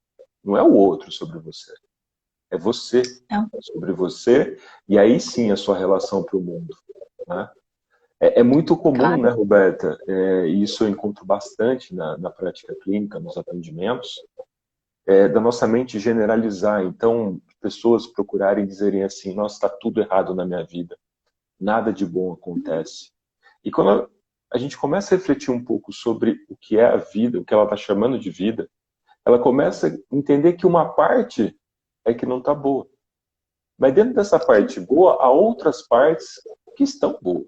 Speaker 1: não é o outro sobre você, é você
Speaker 2: Então,
Speaker 1: sobre você, e aí sim a sua relação para o mundo, né? É muito comum, né,
Speaker 2: claro.
Speaker 1: Roberta, e isso eu encontro bastante na prática clínica, nos atendimentos, da nossa mente generalizar. Então, pessoas procurarem dizerem assim, nossa, está tudo errado na minha vida, nada de bom acontece. E quando a gente começa a refletir um pouco sobre o que é a vida, o que ela está chamando de vida, ela começa a entender que uma parte é que não está boa. Mas dentro dessa parte boa, há outras partes que estão boas.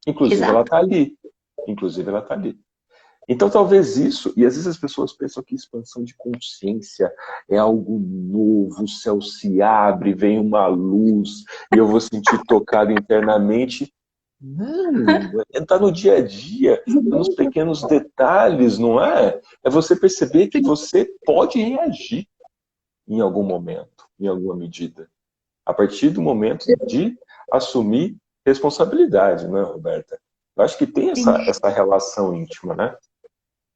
Speaker 1: Inclusive, ela
Speaker 2: Exato.
Speaker 1: está ali. Inclusive, ela está ali. Então, talvez isso, e às vezes as pessoas pensam que expansão de consciência é algo novo, o céu se abre, vem uma luz, e eu vou sentir tocado internamente. Não, está no dia a dia, é nos pequenos detalhes, não é? É você perceber que você pode reagir em algum momento, em alguma medida. A partir do momento de assumir responsabilidade, não é, Roberta? Eu acho que tem
Speaker 2: Sim.
Speaker 1: essa relação íntima, né?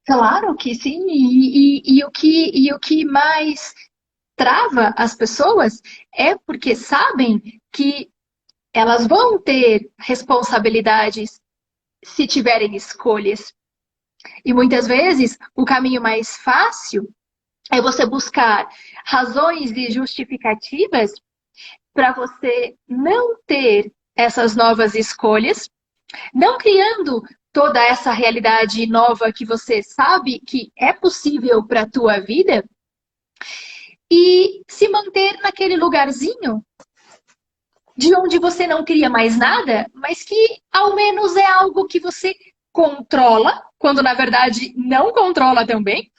Speaker 2: Claro que sim, e o que mais trava as pessoas é porque sabem que elas vão ter responsabilidades se tiverem escolhas. E muitas vezes o caminho mais fácil é você buscar razões e justificativas para você não ter essas novas escolhas, não criando toda essa realidade nova que você sabe que é possível para a tua vida e se manter naquele lugarzinho de onde você não cria mais nada, mas que ao menos é algo que você controla, quando na verdade não controla também,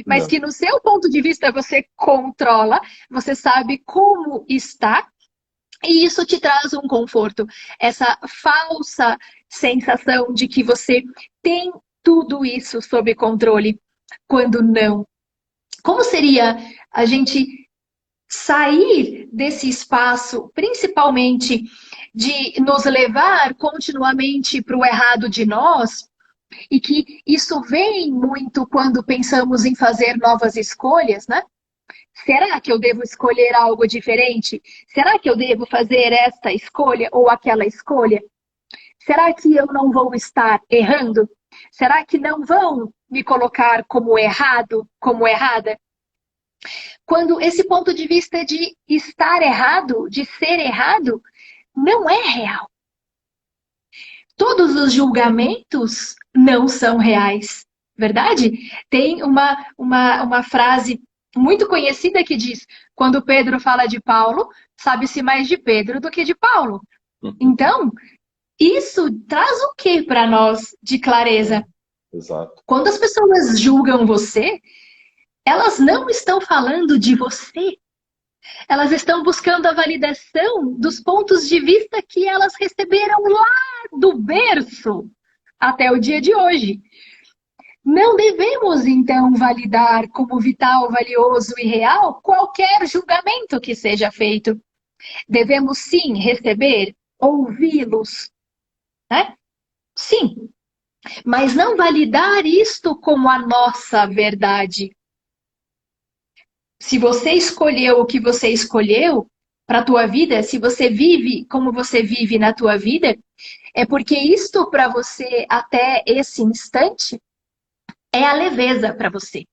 Speaker 2: mas
Speaker 1: Não.
Speaker 2: que no seu ponto de vista você controla, você sabe como está, e isso te traz um conforto. Essa falsa sensação de que você tem tudo isso sob controle, quando não. Como seria a gente sair desse espaço, principalmente de nos levar continuamente para o errado de nós, e que isso vem muito quando pensamos em fazer novas escolhas, né? Será que eu devo escolher algo diferente? Será que eu devo fazer esta escolha ou aquela escolha? Será que eu não vou estar errando? Será que não vão me colocar como errado, como errada? Quando esse ponto de vista de estar errado, de ser errado, não é real. Todos os julgamentos não são reais, verdade? Tem uma frase muito conhecida que diz: quando Pedro fala de Paulo, sabe-se mais de Pedro do que de Paulo. Então, isso traz o que para nós de clareza?
Speaker 1: Exato.
Speaker 2: Quando as pessoas julgam você, elas não estão falando de você. Elas estão buscando a validação dos pontos de vista que elas receberam lá do berço até o dia de hoje. Não devemos, então, validar como vital, valioso e real qualquer julgamento que seja feito. Devemos, sim, receber, ouvi-los, né? Sim, mas não validar isto como a nossa verdade. Se você escolheu o que você escolheu para a tua vida, se você vive como você vive na tua vida, é porque isto para você até esse instante é a leveza para você.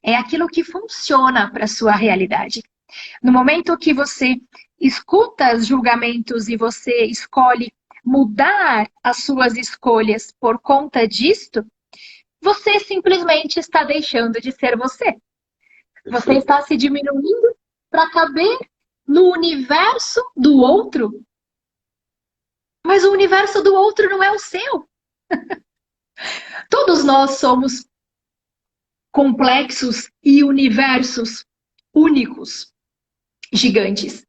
Speaker 2: É aquilo que funciona para a sua realidade. No momento que você escuta os julgamentos e você escolhe mudar as suas escolhas por conta disto, você simplesmente está deixando de ser você. Você está se diminuindo para caber no universo do outro. Mas o universo do outro não é o seu. Todos nós somos complexos e universos únicos, gigantes.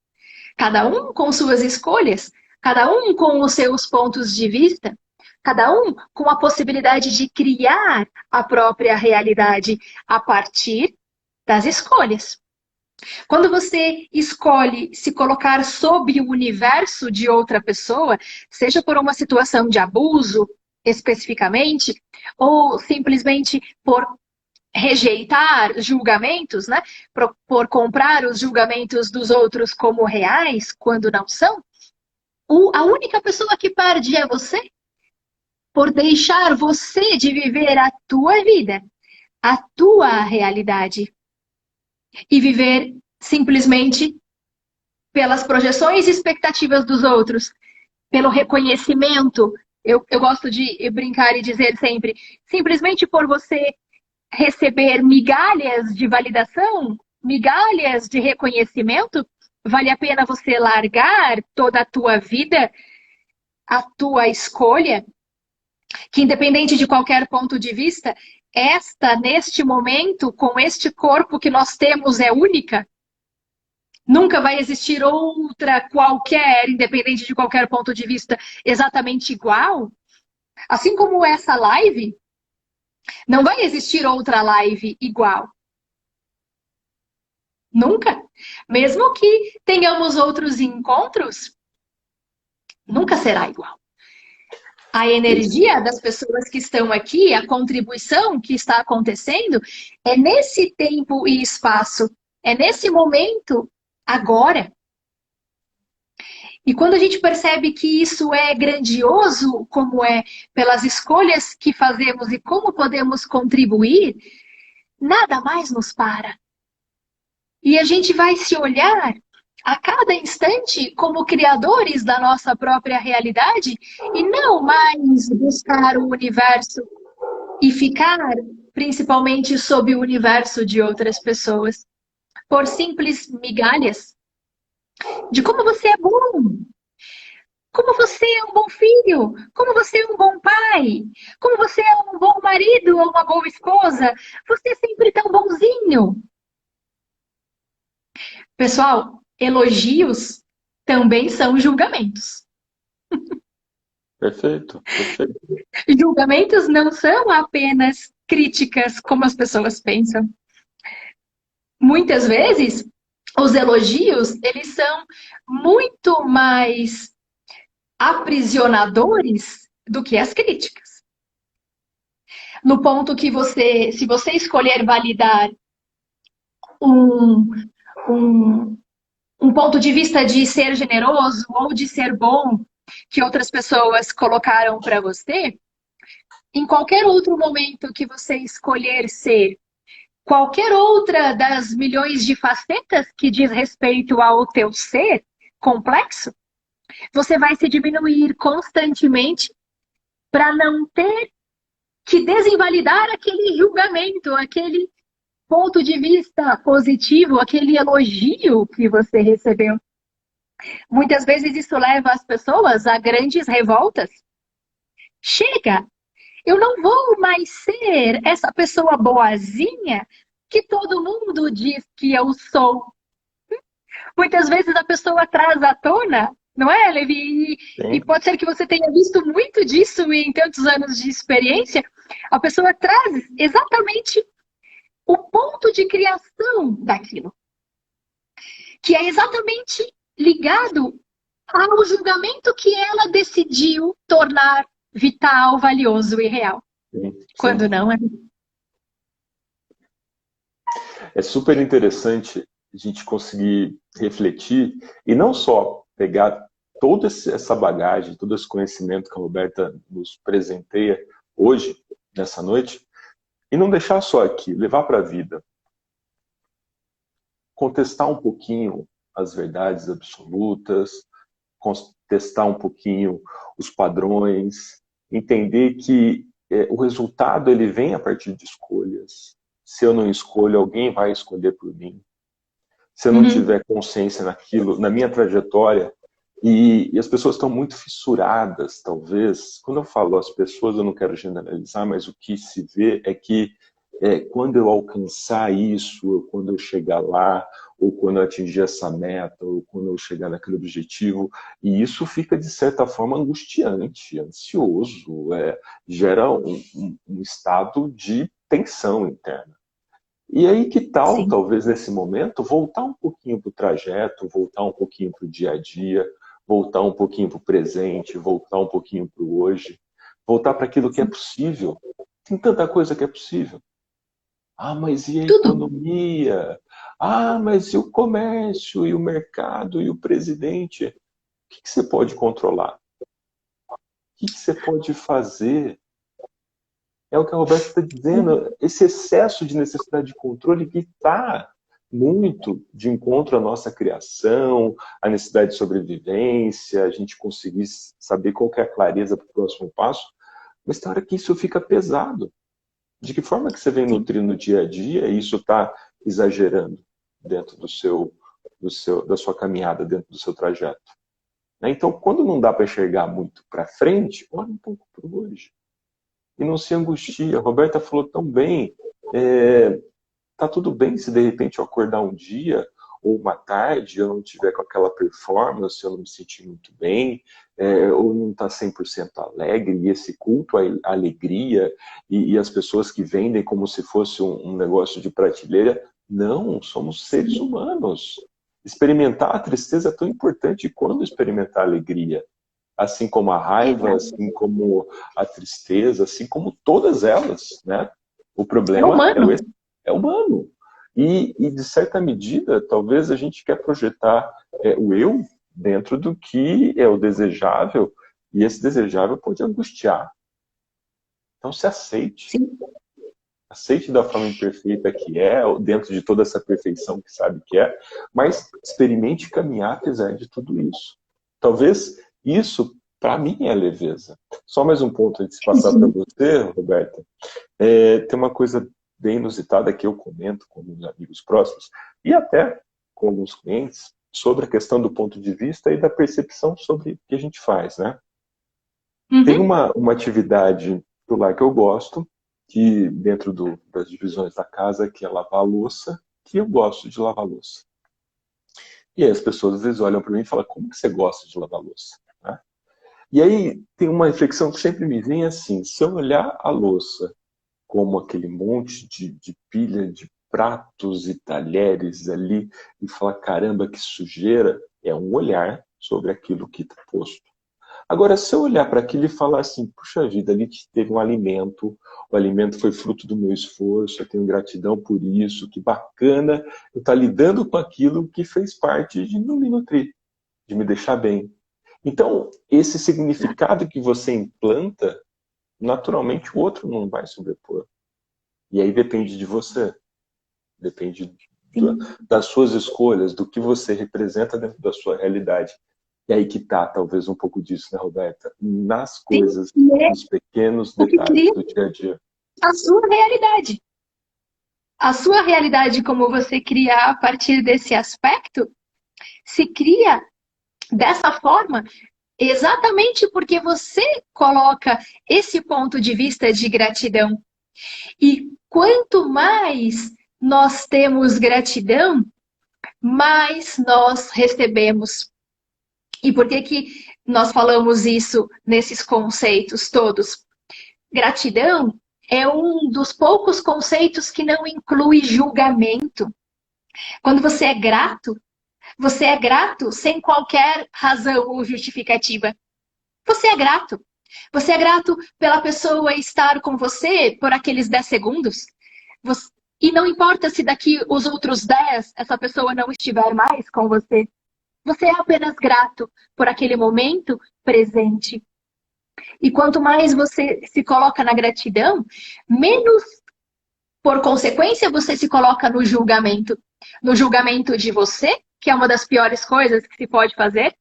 Speaker 2: Cada um com suas escolhas, cada um com os seus pontos de vista, cada um com a possibilidade de criar a própria realidade a partir das escolhas. Quando você escolhe se colocar sob o universo de outra pessoa, seja por uma situação de abuso, especificamente, ou simplesmente por rejeitar julgamentos, né? Por comprar os julgamentos dos outros como reais, quando não são, a única pessoa que perde é você, por deixar você de viver a tua vida, a tua realidade, e viver simplesmente pelas projeções e expectativas dos outros, pelo reconhecimento. Eu gosto de brincar e dizer sempre, simplesmente por você receber migalhas de validação, migalhas de reconhecimento, vale a pena você largar toda a tua vida, a tua escolha, que independente de qualquer ponto de vista, esta, neste momento, com este corpo que nós temos, é única. Nunca vai existir outra qualquer, independente de qualquer ponto de vista, exatamente igual. Assim como essa live, não vai existir outra live igual. Nunca. Mesmo que tenhamos outros encontros, nunca será igual. A energia das pessoas que estão aqui, a contribuição que está acontecendo, é nesse tempo e espaço, é nesse momento, agora. E quando a gente percebe que isso é grandioso, como é, pelas escolhas que fazemos e como podemos contribuir, nada mais nos para. E a gente vai se olhar a cada instante como criadores da nossa própria realidade e não mais buscar o universo e ficar principalmente sob o universo de outras pessoas por simples migalhas de como você é bom, como você é um bom filho, como você é um bom pai, como você é um bom marido ou uma boa esposa, você é sempre tão bonzinho. Pessoal, elogios também são julgamentos.
Speaker 1: Perfeito, perfeito.
Speaker 2: Julgamentos não são apenas críticas, como as pessoas pensam. Muitas vezes, os elogios, eles são muito mais aprisionadores do que as críticas. No ponto que você, se você escolher validar um, um, um ponto de vista de ser generoso ou de ser bom que outras pessoas colocaram para você, em qualquer outro momento que você escolher ser, qualquer outra das milhões de facetas que diz respeito ao teu ser complexo, você vai se diminuir constantemente para não ter que desinvalidar aquele julgamento, aquele ponto de vista positivo, aquele elogio que você recebeu. Muitas vezes isso leva as pessoas a grandes revoltas. Chega! Eu não vou mais ser essa pessoa boazinha que todo mundo diz que eu sou. Muitas vezes a pessoa traz à tona, não é, Levi? E
Speaker 1: Sim,
Speaker 2: pode ser que você tenha visto muito disso em tantos anos de experiência. A pessoa traz exatamente o ponto de criação daquilo, que é exatamente ligado ao julgamento que ela decidiu tornar vital, valioso e real.
Speaker 1: sim,
Speaker 2: Quando
Speaker 1: sim.
Speaker 2: não é.
Speaker 1: É super interessante a gente conseguir refletir e não só pegar toda essa bagagem, todo esse conhecimento que a Roberta nos presenteia hoje, nessa noite, e não deixar só aqui, levar para a vida, contestar um pouquinho as verdades absolutas, contestar um pouquinho os padrões, entender que o resultado ele vem a partir de escolhas. Se eu não escolho, alguém vai escolher por mim. Se eu não
Speaker 2: Uhum.
Speaker 1: tiver consciência naquilo, na minha trajetória, e as pessoas estão muito fissuradas, talvez. Quando eu falo as pessoas, eu não quero generalizar, mas o que se vê é que quando eu alcançar isso, ou quando eu chegar lá, ou quando eu atingir essa meta, ou quando eu chegar naquele objetivo, e isso fica, de certa forma, angustiante, ansioso, gera um estado de tensão interna. E aí, que tal,
Speaker 2: Sim.
Speaker 1: talvez nesse momento, voltar um pouquinho para o trajeto, voltar um pouquinho para o dia a dia, voltar um pouquinho para o presente, voltar um pouquinho para o hoje, voltar para aquilo que é possível. Tem tanta coisa que é possível. Ah, mas e a
Speaker 2: Tudo.
Speaker 1: economia? Ah, mas e o comércio, e o mercado, e o presidente? O que você pode controlar? O que você pode fazer? É o que a Roberta está dizendo, esse excesso de necessidade de controle que está muito de encontro à nossa criação, à necessidade de sobrevivência, a gente conseguir saber qual que é a clareza para o próximo passo, mas tem hora que isso fica pesado. De que forma que você vem
Speaker 2: Sim.
Speaker 1: nutrir no dia a dia e isso está exagerando dentro da sua caminhada, dentro do seu trajeto? Né? Então, quando não dá para enxergar muito para frente, olha um pouco para hoje e não se angustia. A Roberta falou tão bem, tá tudo bem se de repente eu acordar um dia ou uma tarde eu não tiver com aquela performance, eu não me sentir muito bem, ou não estar 100% alegre, e esse culto à alegria, e as pessoas que vendem como se fosse um negócio de prateleira, não, somos seres humanos. Experimentar a tristeza é tão importante quando experimentar a alegria. Assim como a raiva,
Speaker 2: Exato.
Speaker 1: assim como a tristeza, assim como todas elas, né? O
Speaker 2: É
Speaker 1: problema
Speaker 2: humano.
Speaker 1: é humano. De certa medida, talvez a gente quer projetar o eu dentro do que é o desejável, e esse desejável pode angustiar. Então se aceite.
Speaker 2: Sim.
Speaker 1: Aceite da forma imperfeita que é, dentro de toda essa perfeição que sabe que é, mas experimente caminhar apesar de tudo isso. Talvez isso, para mim, é leveza. Só mais um ponto antes de passar para
Speaker 2: Uhum.
Speaker 1: você, Roberta. Tem uma coisa bem inusitada que eu comento com meus amigos próximos e até com alguns clientes sobre a questão do ponto de vista e da percepção sobre o que a gente faz, né? Tem
Speaker 2: Uhum.
Speaker 1: uma atividade do lar que eu gosto, que dentro das divisões da casa, que é lavar a louça, que eu gosto de lavar a louça. E aí as pessoas às vezes olham para mim e falam, como que você gosta de lavar a louça? Né? E aí tem uma reflexão que sempre me vem assim, se eu olhar a louça como aquele monte de pilha de pratos e talheres ali e falar, caramba, que sujeira, é um olhar sobre aquilo que está posto. Agora, se eu olhar para aquilo e falar assim, puxa vida, ali teve um alimento, o alimento foi fruto do meu esforço, eu tenho gratidão por isso, que bacana eu estar lidando com aquilo que fez parte de não me nutrir, de me deixar bem. Então, esse significado que você implanta, naturalmente o outro não vai sobrepor. E aí depende de você, depende
Speaker 2: Sim.
Speaker 1: das suas escolhas, do que você representa dentro da sua realidade. E aí que tá, talvez, um pouco disso, né, Roberta? Nas
Speaker 2: Sim.
Speaker 1: coisas,
Speaker 2: E é
Speaker 1: nos pequenos
Speaker 2: o que
Speaker 1: detalhes
Speaker 2: cria
Speaker 1: do dia a dia.
Speaker 2: a sua realidade. A sua realidade, como você cria a partir desse aspecto, se cria Dessa forma, exatamente porque você coloca esse ponto de vista de gratidão. E quanto mais nós temos gratidão, mais nós recebemos. E por que que nós falamos isso nesses conceitos todos? Gratidão é um dos poucos conceitos que não inclui julgamento. Quando você é grato sem qualquer razão ou justificativa. Você é grato. Você é grato pela pessoa estar com você por aqueles 10 segundos. E não importa se daqui os outros 10 essa pessoa não estiver mais com você. Você é apenas grato por aquele momento presente. E quanto mais você se coloca na gratidão, menos, por consequência, você se coloca no julgamento. No julgamento de você, que é uma das piores coisas que se pode fazer,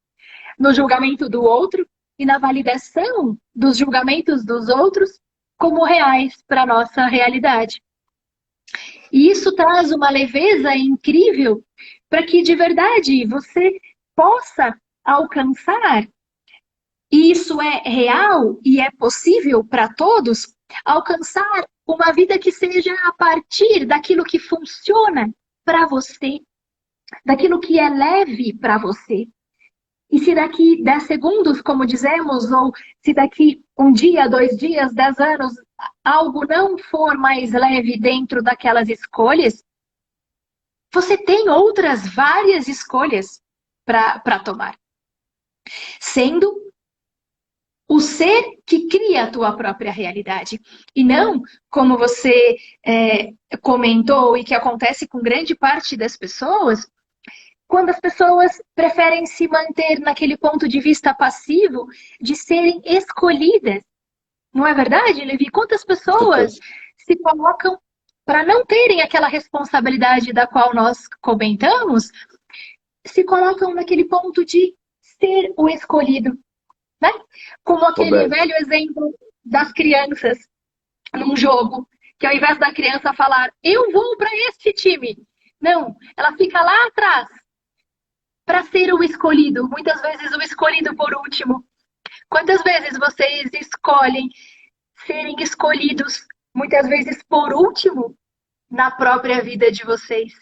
Speaker 2: no julgamento do outro e na validação dos julgamentos dos outros como reais para a nossa realidade. E isso traz uma leveza incrível para que, de verdade, você possa alcançar, e isso é real e é possível para todos, alcançar uma vida que seja a partir daquilo que funciona para você, daquilo que é leve para você. E se daqui 10 segundos, como dizemos, ou se daqui um dia, 2 dias, 10 anos, algo não for mais leve dentro daquelas escolhas, você tem outras várias escolhas para tomar. Sendo o ser que cria a tua própria realidade. E não, como você comentou e que acontece com grande parte das pessoas, quando as pessoas preferem se manter naquele ponto de vista passivo de serem escolhidas. Não é verdade, Levi? Quantas pessoas se colocam para não terem aquela responsabilidade da qual nós comentamos, se colocam naquele ponto de ser o escolhido, né? Como aquele velho exemplo das crianças num jogo, que ao invés da criança falar, eu vou para este time, não, ela fica lá atrás para ser o escolhido, muitas vezes o escolhido por último. Quantas vezes vocês escolhem serem escolhidos, muitas vezes por último, na própria vida de vocês?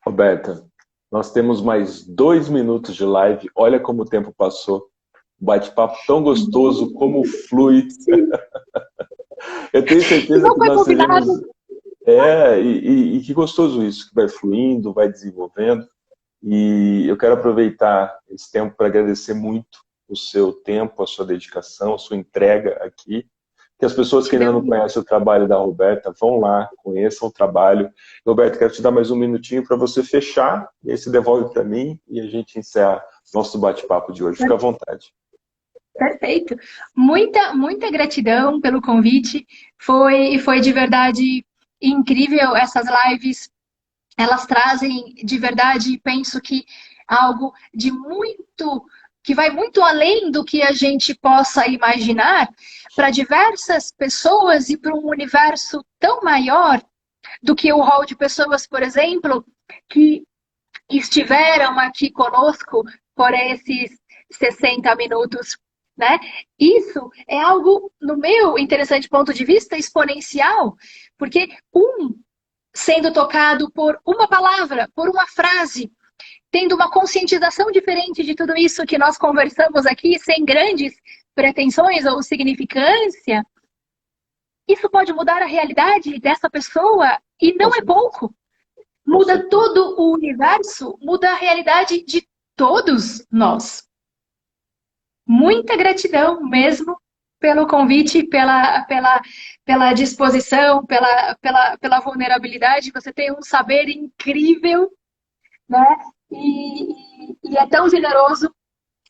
Speaker 1: Roberta, nós temos mais 2 minutos de live. Olha como o tempo passou. Bate-papo tão gostoso, como flui. Eu tenho certeza que nós teremos... E que gostoso isso, que vai fluindo, vai desenvolvendo. E eu quero aproveitar esse tempo para agradecer muito o seu tempo, a sua dedicação, a sua entrega aqui. Que as pessoas que ainda não conhecem o trabalho da Roberta, vão lá, conheçam o trabalho. Roberta, quero te dar mais um minutinho para você fechar, e aí você devolve para mim e a gente encerra nosso bate-papo de hoje. Fica à vontade.
Speaker 2: Perfeito. Muita gratidão pelo convite. Foi de verdade incrível essas lives. Elas trazem de verdade, penso que algo de muito, que vai muito além do que a gente possa imaginar para diversas pessoas e para um universo tão maior do que o hall de pessoas, por exemplo, que estiveram aqui conosco por esses 60 minutos. Né? Isso é algo, no meu interessante ponto de vista, exponencial, porque sendo tocado por uma palavra, por uma frase, tendo uma conscientização diferente de tudo isso que nós conversamos aqui, sem grandes pretensões ou significância, isso pode mudar a realidade dessa pessoa e não é pouco. Muda todo o universo, muda a realidade de todos nós. Muita gratidão mesmo pelo convite, pela disposição, pela vulnerabilidade. Você tem um saber incrível, né? E é tão generoso,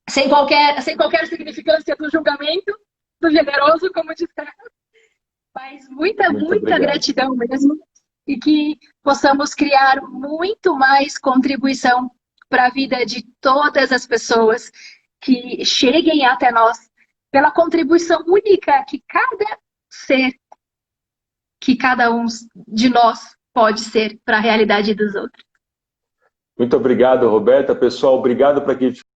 Speaker 2: sem qualquer significância do julgamento, do generoso, como disseram. Mas muita gratidão mesmo. E que possamos criar muito mais contribuição para a vida de todas as pessoas que cheguem até nós pela contribuição única que cada ser, que cada um de nós pode ser para a realidade dos outros.
Speaker 1: Muito obrigado, Roberta. Pessoal, obrigado para quem